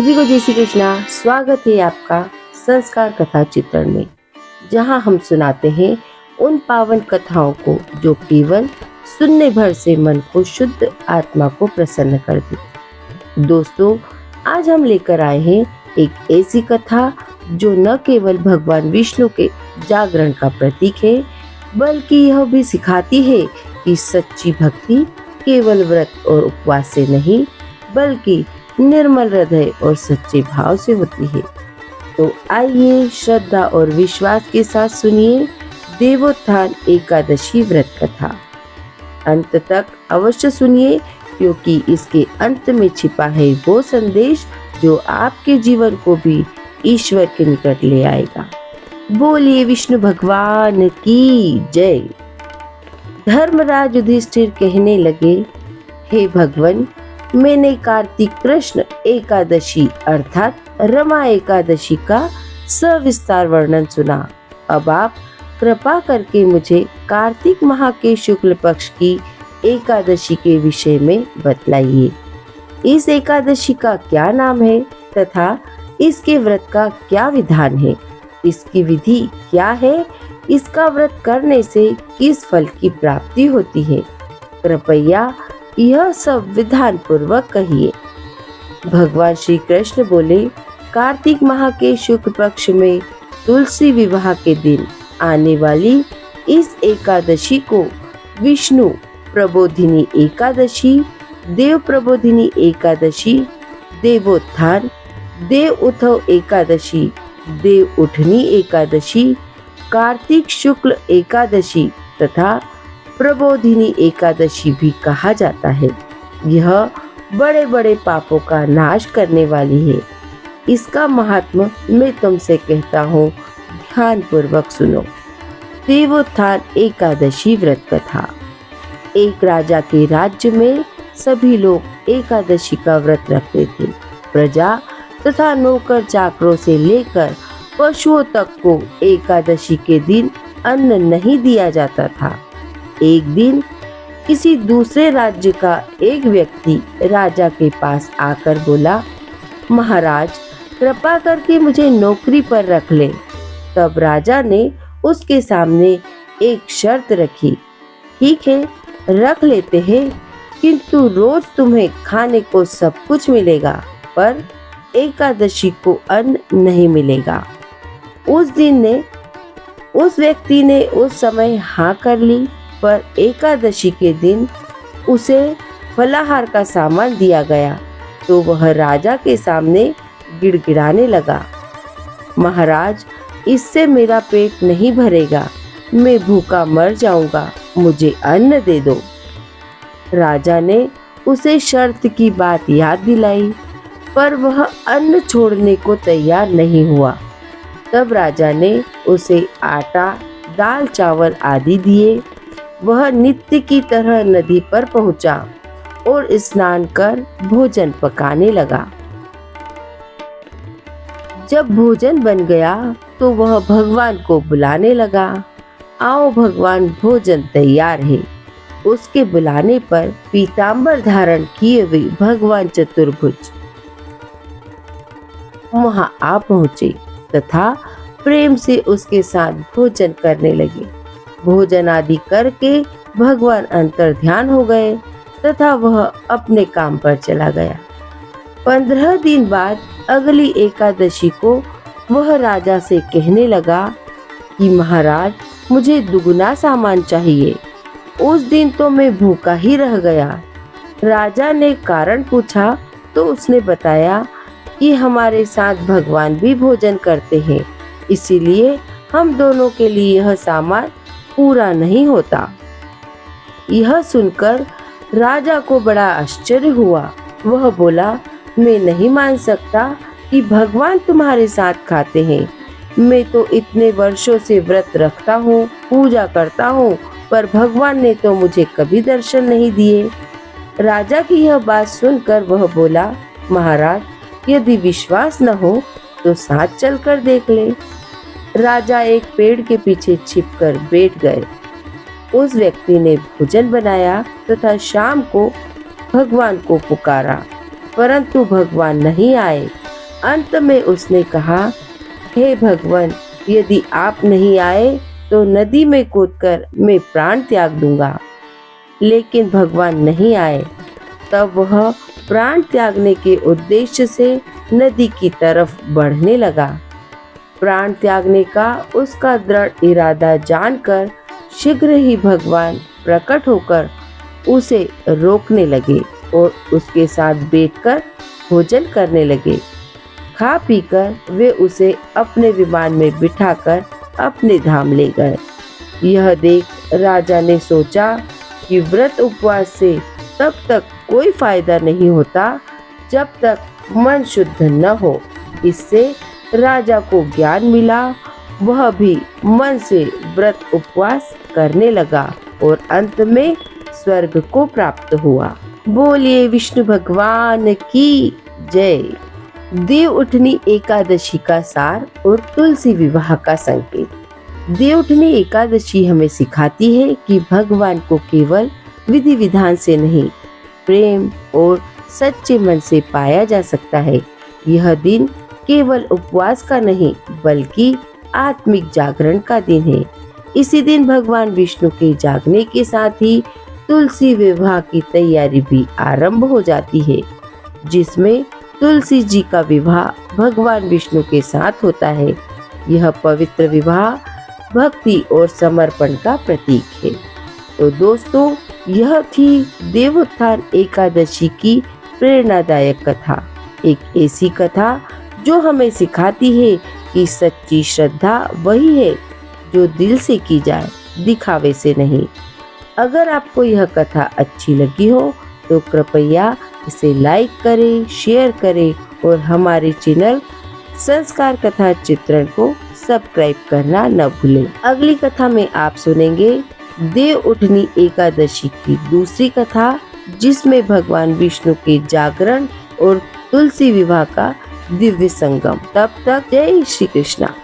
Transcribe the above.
सभी को जय श्री कृष्णा। स्वागत है आपका संस्कार कथा चित्रण में, जहां हम सुनाते हैं उन पावन कथाओं को जो केवल सुनने भर से मन को शुद्ध, आत्मा को प्रसन्न कर देती। दोस्तों, आज हम लेकर आए हैं एक ऐसी कथा जो न केवल भगवान विष्णु के जागरण का प्रतीक है, बल्कि यह भी सिखाती है कि सच्ची भक्ति केवल व्रत और उपवास से नहीं, बल्कि निर्मल हृदय और सच्चे भाव से होती है। तो आइए श्रद्धा और विश्वास के साथ सुनिए देवोत्थान एकादशी व्रत कथा। अंत तक अवश्य सुनिए, क्योंकि इसके अंत में छिपा है वो संदेश जो आपके जीवन को भी ईश्वर के निकट ले आएगा। बोलिए विष्णु भगवान की जय। धर्मराज युधिष्ठिर कहने लगे, हे भगवान, मैंने कार्तिक कृष्ण एकादशी अर्थात रमा एकादशी का सविस्तार वर्णन सुना। अब आप कृपा करके मुझे कार्तिक माह के शुक्ल पक्ष की एकादशी के विषय में बतलाइए। इस एकादशी का क्या नाम है तथा इसके व्रत का क्या विधान है, इसकी विधि क्या है, इसका व्रत करने से किस फल की प्राप्ति होती है, कृपया यह सब विधान पूर्वक कहिए। भगवान श्री कृष्ण बोले, कार्तिक माह के शुक्ल पक्ष में तुलसी विवाह के दिन आने वाली इस एकादशी को विष्णु प्रबोधिनी एकादशी, देव प्रबोधिनी एकादशी, देवोत्थान, देव उठव एकादशी, देव उठनी एकादशी, कार्तिक शुक्ल एकादशी तथा प्रबोधिनी एकादशी भी कहा जाता है। यह बड़े बड़े पापों का नाश करने वाली है। इसका महात्म मैं तुमसे कहता हूँ, ध्यान पूर्वक सुनो। देवोत्थान एकादशी व्रत कथा। एक राजा के राज्य में सभी लोग एकादशी का व्रत रखते थे। प्रजा तथा नौकर चाकरों से लेकर पशुओं तक को एकादशी के दिन अन्न नहीं दिया जाता था। एक दिन किसी दूसरे राज्य का एक व्यक्ति राजा के पास आकर बोला, महाराज, कृपा करके मुझे नौकरी पर रख ले। तब राजा ने उसके सामने एक शर्त रखी, ठीक है, रख लेते हैं, किंतु रोज तुम्हें खाने को सब कुछ मिलेगा, पर एकादशी को अन्न नहीं मिलेगा। उस व्यक्ति ने उस समय हाँ कर ली, पर एकादशी के दिन उसे फलाहार का सामान दिया गया तो वह राजा के सामने गिड़गिड़ाने लगा, महाराज, इससे मेरा पेट नहीं भरेगा, मैं भूखा मर जाऊंगा, मुझे अन्न दे दो। राजा ने उसे शर्त की बात याद दिलाई, पर वह अन्न छोड़ने को तैयार नहीं हुआ। तब राजा ने उसे आटा, दाल, चावल आदि दिए। वह नित्य की तरह नदी पर पहुंचा और स्नान कर भोजन पकाने लगा। जब भोजन बन गया तो वह भगवान को बुलाने लगा, आओ भगवान, भोजन तैयार है। उसके बुलाने पर पीतांबर धारण किए हुए भगवान चतुर्भुज वहां आ पहुंचे तथा प्रेम से उसके साथ भोजन करने लगे। भोजन आदि करके भगवान अंतर ध्यान हो गए तथा वह अपने काम पर चला गया। 15 दिन बाद अगली एकादशी को वह राजा से कहने लगा कि महाराज, मुझे दुगुना सामान चाहिए। उस दिन तो मैं भूखा ही रह गया। राजा ने कारण पूछा तो उसने बताया कि हमारे साथ भगवान भी भोजन करते हैं, इसीलिए हम दोनों के लिए यह सामान पूरा नहीं होता। यह सुनकर राजा को बड़ा आश्चर्य हुआ। वह बोला, मैं नहीं मान सकता कि भगवान तुम्हारे साथ खाते हैं। मैं तो इतने वर्षों से व्रत रखता हूँ, पूजा करता हूँ, पर भगवान ने तो मुझे कभी दर्शन नहीं दिए। राजा की यह बात सुनकर वह बोला, महाराज, यदि विश्वास न हो तो साथ चलकर देख ले। राजा एक पेड़ के पीछे छिपकर बैठ गए। उस व्यक्ति ने भोजन बनाया तथा शाम को भगवान को पुकारा, परंतु भगवान नहीं आए। अंत में उसने कहा, हे भगवान, यदि आप नहीं आए तो नदी में कूदकर मैं प्राण त्याग दूंगा। लेकिन भगवान नहीं आए। तब वह प्राण त्यागने के उद्देश्य से नदी की तरफ बढ़ने लगा। प्राण त्यागने का उसका दृढ़ इरादा जानकर शीघ्र ही भगवान प्रकट होकर उसे रोकने लगे और उसके साथ बैठकर भोजन करने लगे। खा पीकर वे उसे अपने विमान में बिठाकर अपने धाम ले गए। यह देख राजा ने सोचा कि व्रत उपवास से तब तक कोई फायदा नहीं होता जब तक मन शुद्ध न हो। इससे राजा को ज्ञान मिला। वह भी मन से व्रत उपवास करने लगा और अंत में स्वर्ग को प्राप्त हुआ। बोलिए विष्णु भगवान की जय। देवउठनी एकादशी का सार और तुलसी विवाह का संकेत। देवउठनी एकादशी हमें सिखाती है कि भगवान को केवल विधि विधान से नहीं, प्रेम और सच्चे मन से पाया जा सकता है। यह दिन केवल उपवास का नहीं बल्कि आत्मिक जागरण का दिन है। इसी दिन भगवान विष्णु के जागने के साथ ही तुलसी विवाह की तैयारी भी आरंभ हो जाती है, जिसमें तुलसी जी का विवाह भगवान विष्णु के साथ होता है। यह पवित्र विवाह भक्ति और समर्पण का प्रतीक है। तो दोस्तों, यह थी देवोत्थान एकादशी की प्रेरणादायक कथा। एक ऐसी कथा जो हमें सिखाती है कि सच्ची श्रद्धा वही है जो दिल से की जाए, दिखावे से नहीं। अगर आपको यह कथा अच्छी लगी हो तो कृपया इसे लाइक करें, शेयर करें और हमारे चैनल संस्कार कथा चित्रण को सब्सक्राइब करना न भूलें। अगली कथा में आप सुनेंगे देवउठनी एकादशी की दूसरी कथा, जिसमें भगवान विष्णु के जागरण और तुलसी विवाह का दिव्य संगम। तब तक जय श्री कृष्णा।